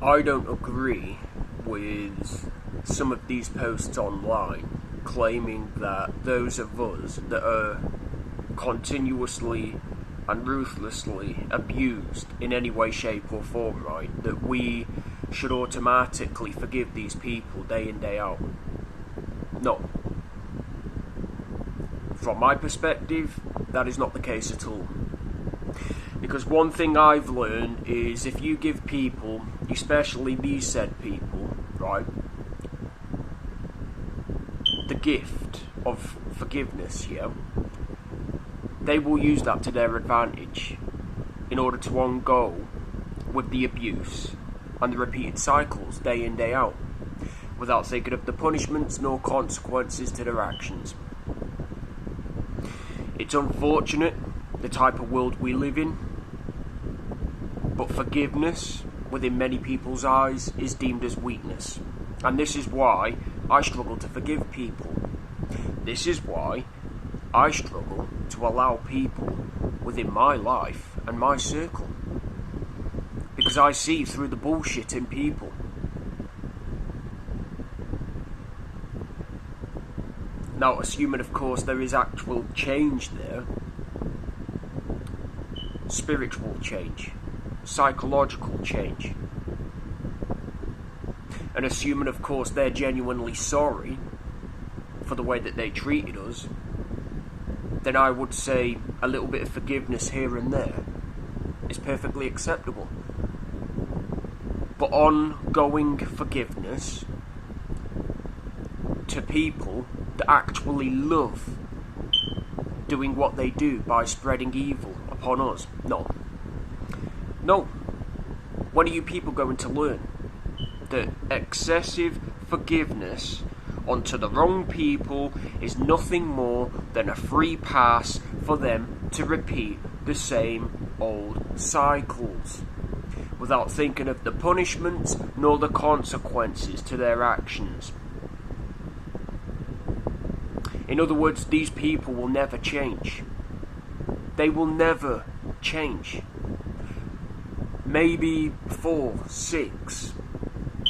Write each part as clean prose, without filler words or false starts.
I don't agree with some of these posts online claiming that those of us that are continuously and ruthlessly abused in any way, shape or form, right, that we should automatically forgive these people day in, day out. No. From my perspective, that is not the case at all. Because one thing I've learned is if you give people, especially these said people, right, the gift of forgiveness, yeah, they will use that to their advantage in order to go with the abuse and the repeated cycles day in, day out, without thinking of the punishments nor consequences to their actions. It's unfortunate, the type of world we live in, but forgiveness, within many people's eyes, is deemed as weakness. And this is why I struggle to forgive people. This is why I struggle to allow people within my life and my circle. Because I see through the bullshit in people. Now, assuming, of course, there is actual change there, spiritual change, psychological change, and assuming, of course, they're genuinely sorry for the way that they treated us, then I would say a little bit of forgiveness here and there is perfectly acceptable. But ongoing forgiveness to people that actually love doing what they do by spreading evil upon us, no. When are you people going to learn that excessive forgiveness onto the wrong people is nothing more than a free pass for them to repeat the same old cycles, without thinking of the punishments nor the consequences to their actions? In other words, these people will never change. They will never change. Maybe 4, 6,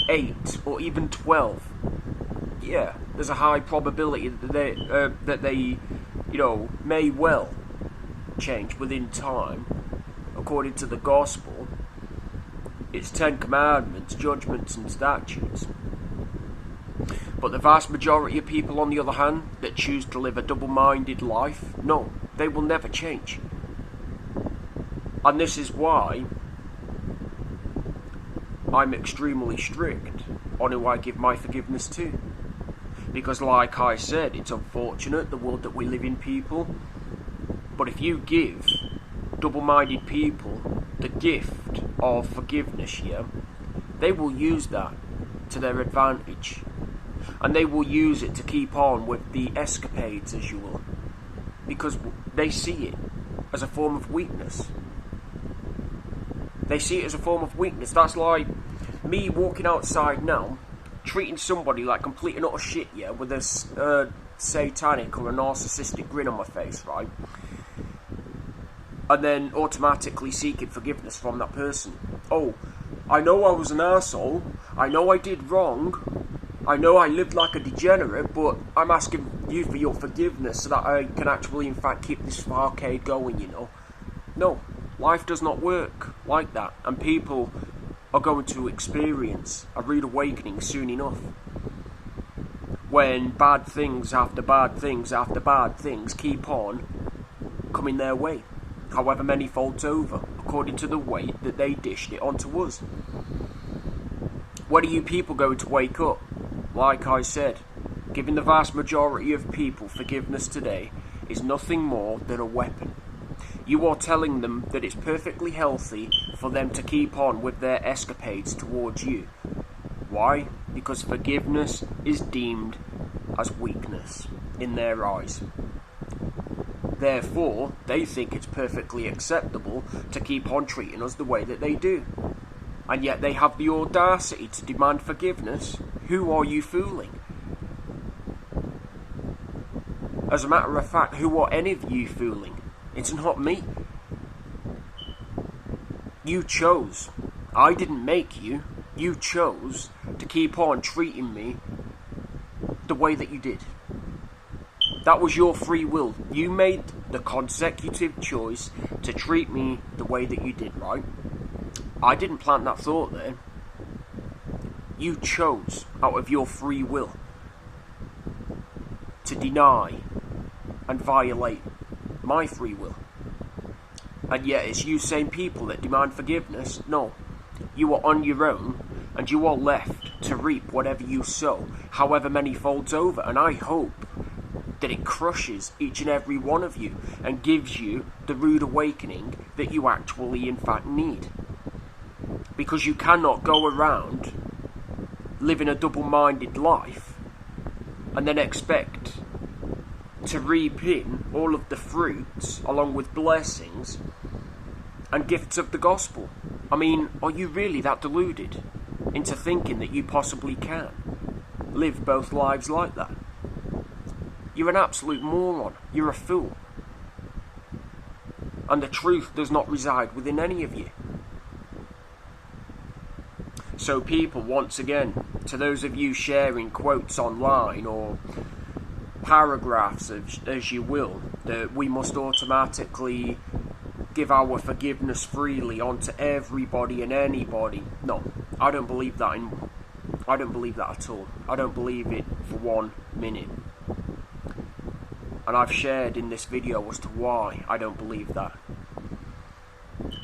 8, or even 12. Yeah, there's a high probability that they may well change within time. According to the gospel, it's 10 commandments, judgments, and statutes. But the vast majority of people, on the other hand, that choose to live a double-minded life, no, they will never change. And this is why I'm extremely strict on who I give my forgiveness to. Because like I said, it's unfortunate, the world that we live in, people. But if you give double-minded people the gift of forgiveness here, they will use that to their advantage. And they will use it to keep on with the escapades, as you will. Because they see it as a form of weakness. They see it as a form of weakness. That's like me walking outside now, treating somebody like complete and utter shit, yeah, with a satanic or a narcissistic grin on my face, right? And then automatically seeking forgiveness from that person. Oh, I know I was an arsehole. I know I did wrong. I know I lived like a degenerate, but I'm asking you for your forgiveness so that I can actually, in fact, keep this arcade going, you know. No, life does not work like that, and people are going to experience a rude awakening soon enough. When bad things after bad things after bad things keep on coming their way, however many folds over, according to the weight that they dished it onto us. When are you people going to wake up? Like I said, giving the vast majority of people forgiveness today is nothing more than a weapon. You are telling them that it's perfectly healthy for them to keep on with their escapades towards you. Why? Because forgiveness is deemed as weakness in their eyes. Therefore, they think it's perfectly acceptable to keep on treating us the way that they do. And yet they have the audacity to demand forgiveness. Who are you fooling? As a matter of fact, who are any of you fooling? It's not me. You chose. I didn't make you. You chose to keep on treating me the way that you did. That was your free will. You made the consecutive choice to treat me the way that you did, right? I didn't plant that thought there. You chose, out of your free will, to deny and violate my free will. And yet it's you same people that demand forgiveness. No, you are on your own, and you are left to reap whatever you sow, however many folds over. And I hope that it crushes each and every one of you and gives you the rude awakening that you actually in fact need. Because you cannot go around living a double-minded life and then expect to reap in all of the fruits along with blessings and gifts of the gospel. I mean, are you really that deluded into thinking that you possibly can live both lives like that? You're an absolute moron. You're a fool. And the truth does not reside within any of you. So people, once again, to those of you sharing quotes online or paragraphs, as you will, that we must automatically give our forgiveness freely onto everybody and anybody. No, I don't believe that at all. I don't believe it for 1 minute. And I've shared in this video as to why I don't believe that.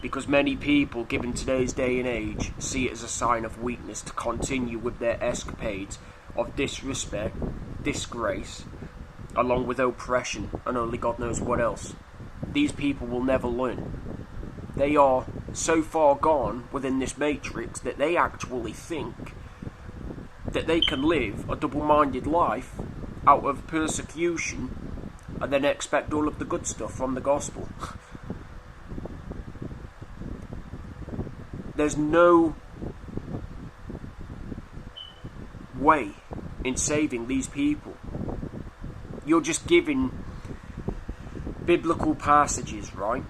Because many people, given today's day and age, see it as a sign of weakness to continue with their escapades of disrespect, disgrace, along with oppression, and only God knows what else. These people will never learn. They are so far gone within this matrix that they actually think that they can live a double-minded life out of persecution and then expect all of the good stuff from the gospel. There's no way in saving these people. You're just giving biblical passages, right?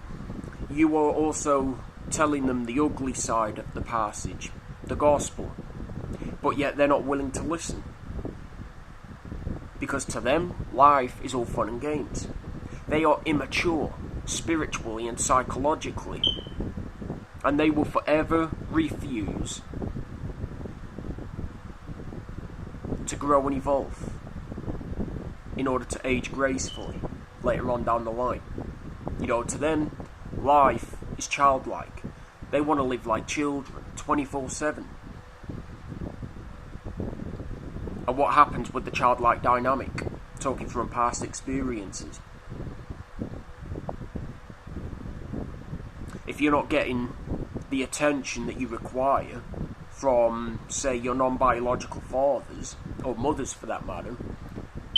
You are also telling them the ugly side of the passage, the gospel, but yet they're not willing to listen. Because to them, life is all fun and games. They are immature, spiritually and psychologically, and they will forever refuse to grow and evolve in order to age gracefully later on down the line. You know, to them, life is childlike. They want to live like children, 24/7. And what happens with the childlike dynamic? Talking from past experiences. If you're not getting the attention that you require from, say, your non-biological fathers, or mothers for that matter,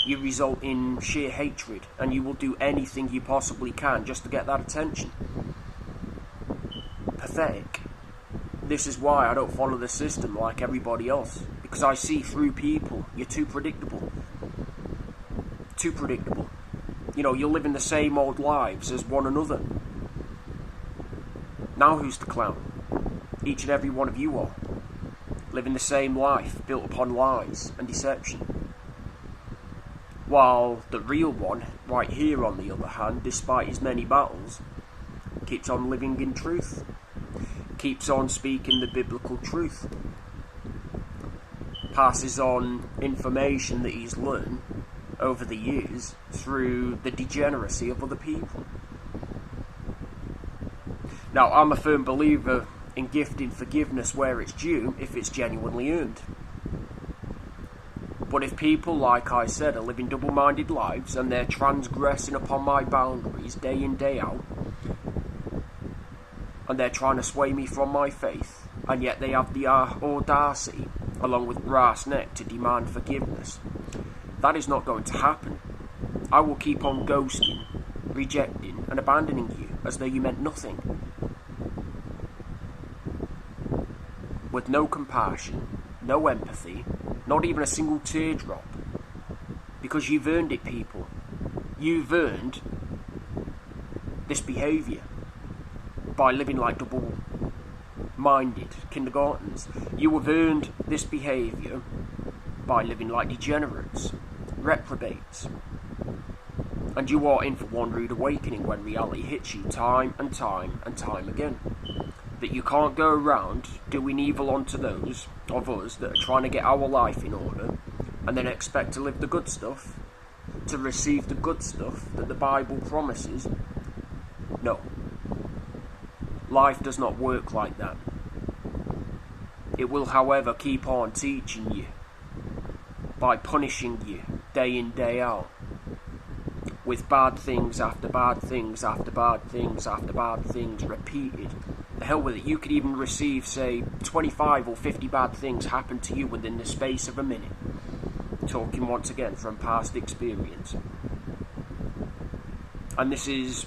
you result in sheer hatred, and you will do anything you possibly can just to get that attention. Pathetic. This is why I don't follow the system like everybody else, because I see through people. You're too predictable. Too predictable. You know, you're living the same old lives as one another. Now who's the clown? Each and every one of you are. Living the same life, built upon lies and deception. While the real one, right here on the other hand, despite his many battles, keeps on living in truth. Keeps on speaking the biblical truth. Passes on information that he's learned over the years through the degeneracy of other people. Now, I'm a firm believer in gifting forgiveness where it's due if it's genuinely earned. But if people, like I said, are living double-minded lives and they're transgressing upon my boundaries day in, day out, and they're trying to sway me from my faith, and yet they have the audacity, along with brass neck, to demand forgiveness, that is not going to happen. I will keep on ghosting, rejecting, and abandoning you as though you meant nothing. With no compassion, no empathy, not even a single teardrop. Because you've earned it, people. You've earned this behaviour by living like double minded kindergartens. You have earned this behaviour by living like degenerates, reprobates. And you are in for one rude awakening when reality hits you time and time and time again. That you can't go around doing evil onto those of us that are trying to get our life in order and then expect to live the good stuff, to receive the good stuff that the Bible promises. No. Life does not work like that. It will, however, keep on teaching you by punishing you day in, day out, with bad things after bad things after bad things after bad things repeated. The hell with it, you could even receive, say, 25 or 50 bad things happen to you within the space of a minute. Talking once again from past experience. And this is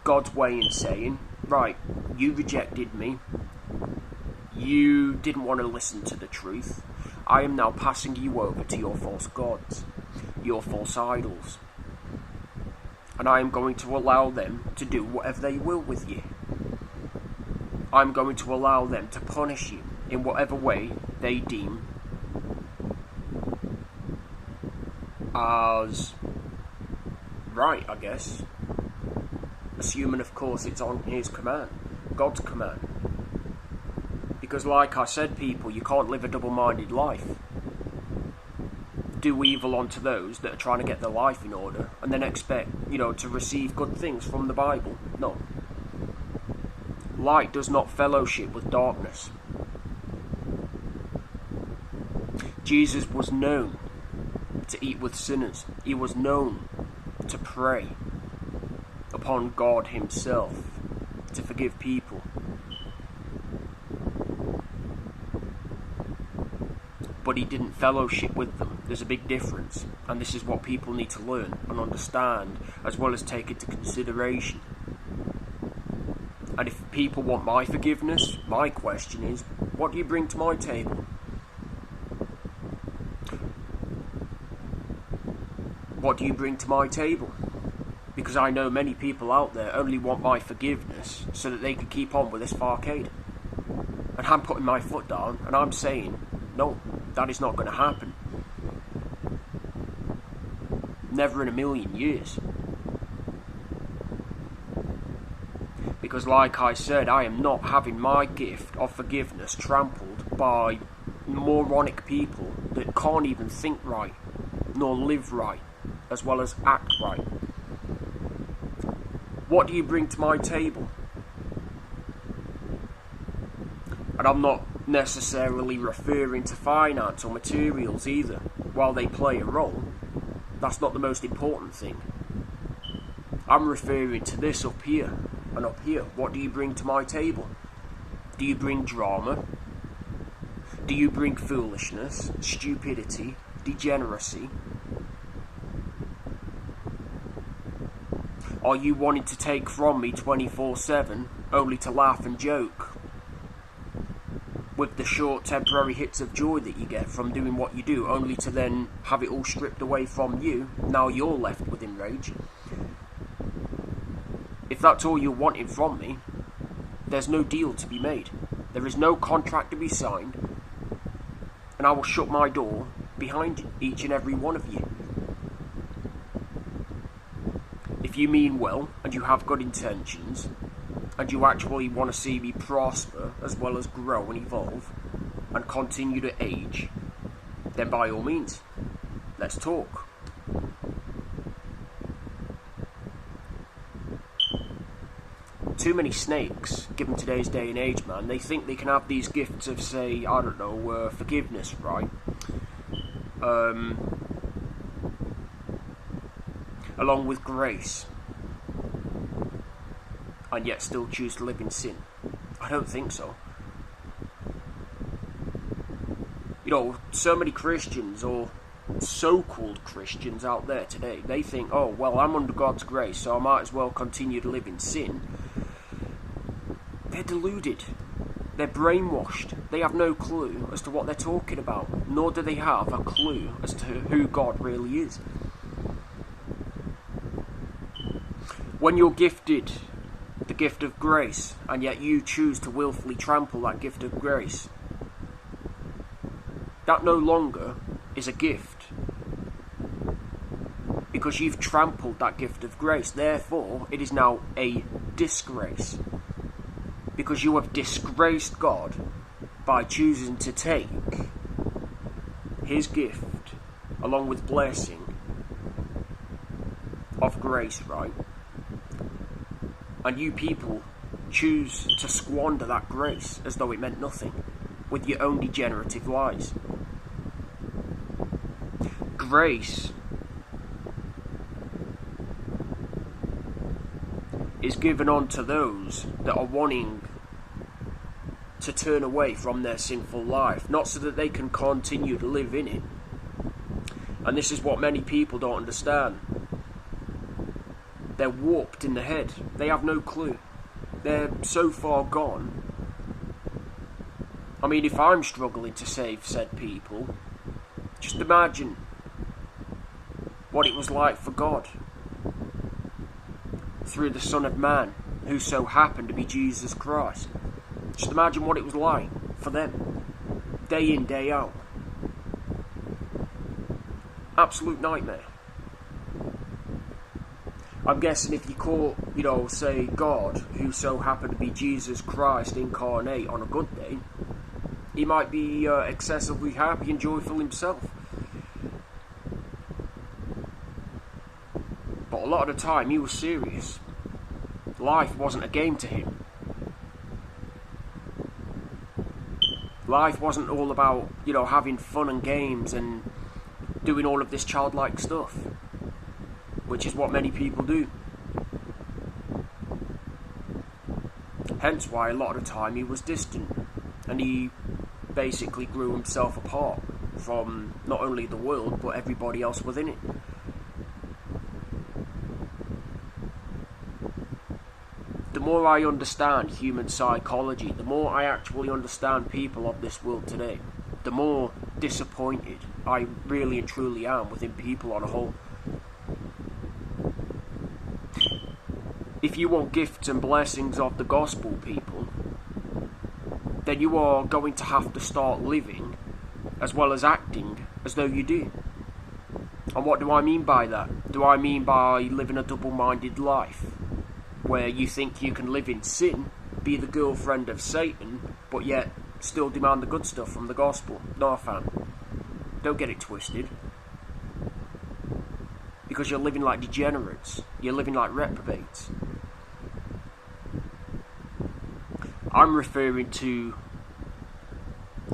God's way in saying, right, you rejected me, you didn't want to listen to the truth, I am now passing you over to your false gods, your false idols. And I am going to allow them to do whatever they will with you. I'm going to allow them to punish you in whatever way they deem as right, I guess. Assuming, of course, it's on his command, God's command. Because like I said, people, you can't live a double-minded life. Do evil onto those that are trying to get their life in order and then expect, to receive good things from the Bible. No. Light does not fellowship with darkness. Jesus was known to eat with sinners. He was known to pray upon God himself, to forgive people. But he didn't fellowship with them. There's a big difference, and this is what people need to learn and understand, as well as take into consideration. And if people want my forgiveness, my question is, what do you bring to my table? What do you bring to my table? Because I know many people out there only want my forgiveness so that they can keep on with this farcade. And I'm putting my foot down and I'm saying, no, that is not going to happen. Never in a million years. Because like I said, I am not having my gift of forgiveness trampled by moronic people that can't even think right, nor live right, as well as act right. What do you bring to my table? And I'm not necessarily referring to finance or materials either. While they play a role, that's not the most important thing. I'm referring to this up here and up here. What do you bring to my table? Do you bring drama? Do you bring foolishness, stupidity, degeneracy? Are you wanting to take from me 24/7 only to laugh and joke? With the short temporary hits of joy that you get from doing what you do, only to then have it all stripped away from you. Now you're left with enrage. If that's all you're wanting from me, there's no deal to be made. There is no contract to be signed, and I will shut my door behind each and every one of you. If you mean well, and you have good intentions, and you actually want to see me prosper, as well as grow and evolve, and continue to age, then by all means, let's talk. Too many snakes, given today's day and age, man. They think they can have these gifts of, say, I don't know, forgiveness, right? Along with grace, and yet still choose to live in sin. I don't think so. So many Christians, or so-called Christians out there today, they think, oh, well, I'm under God's grace, so I might as well continue to live in sin. They're deluded. They're brainwashed. They have no clue as to what they're talking about, nor do they have a clue as to who God really is. When you're gifted the gift of grace, and yet you choose to willfully trample that gift of grace. That no longer is a gift, because you've trampled that gift of grace. Therefore, it is now a disgrace, because you have disgraced God by choosing to take his gift along with blessing of grace, right? And you people choose to squander that grace as though it meant nothing with your own degenerative lies. Grace is given unto those that are wanting to turn away from their sinful life, not so that they can continue to live in it. And this is what many people don't understand. They're warped in the head. They have no clue. They're so far gone. I mean, if I'm struggling to save said people, just imagine what it was like for God through the Son of Man, who so happened to be Jesus Christ. Just imagine what it was like for them, day in, day out. Absolute nightmare. I'm guessing if you call, say God, who so happened to be Jesus Christ incarnate on a good day, he might be excessively happy and joyful himself. But a lot of the time he was serious. Life wasn't a game to him. Life wasn't all about, having fun and games and doing all of this childlike stuff, which is what many people do. Hence why a lot of the time he was distant, and he basically grew himself apart from not only the world, but everybody else within it. The more I understand human psychology, the more I actually understand people of this world today, the more disappointed I really and truly am within people on a whole. If you want gifts and blessings of the gospel, people, then you are going to have to start living as well as acting as though you do. And what do I mean by that? Do I mean by living a double-minded life, where you think you can live in sin, be the girlfriend of Satan, but yet still demand the good stuff from the gospel? No, fam. Don't get it twisted. Because you're living like degenerates. You're living like reprobates. I'm referring to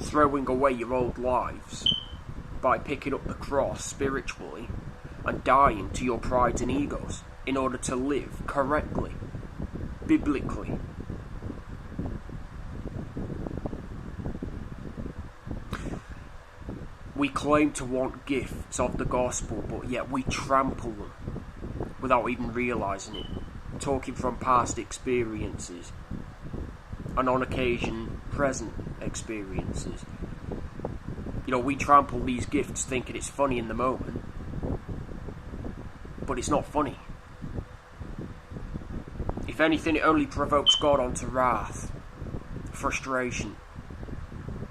throwing away your old lives by picking up the cross spiritually and dying to your prides and egos in order to live correctly, biblically. We claim to want gifts of the gospel, but yet we trample them without even realising it. Talking from past experiences, and on occasion present experiences. We trample these gifts thinking it's funny in the moment, but it's not funny. If anything, it only provokes God onto wrath, frustration.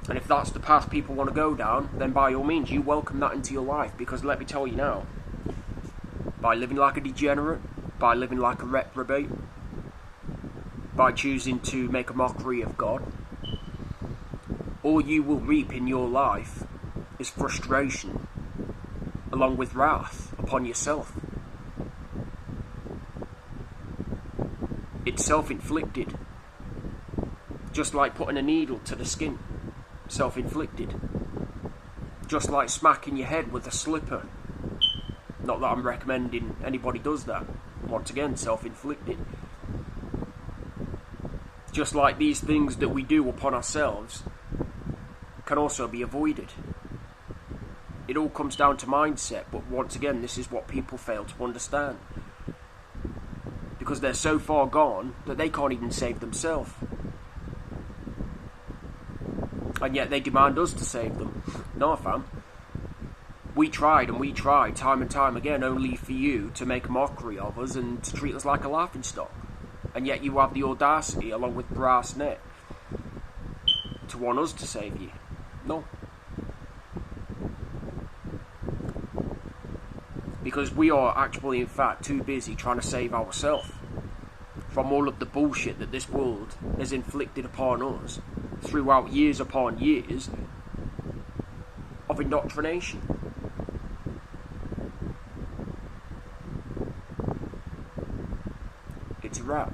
And if that's the path people want to go down, then by all means, you welcome that into your life. Because let me tell you now, by living like a degenerate, by living like a reprobate, by choosing to make a mockery of God, all you will reap in your life is frustration, along with wrath upon yourself. It's self-inflicted. Just like putting a needle to the skin. Self-inflicted. Just like smacking your head with a slipper. Not that I'm recommending anybody does that. Once again, self-inflicted. Just like these things that we do upon ourselves can also be avoided. It all comes down to mindset, but once again, this is what people fail to understand. Because they're so far gone that they can't even save themselves. And yet they demand us to save them. No, fam. We tried and we tried time and time again, only for you to make a mockery of us and to treat us like a laughingstock. And yet you have the audacity, along with Brass Net, to want us to save you. No. Because we are actually, in fact, too busy trying to save ourselves from all of the bullshit that this world has inflicted upon us throughout years upon years of indoctrination. It's a wrap.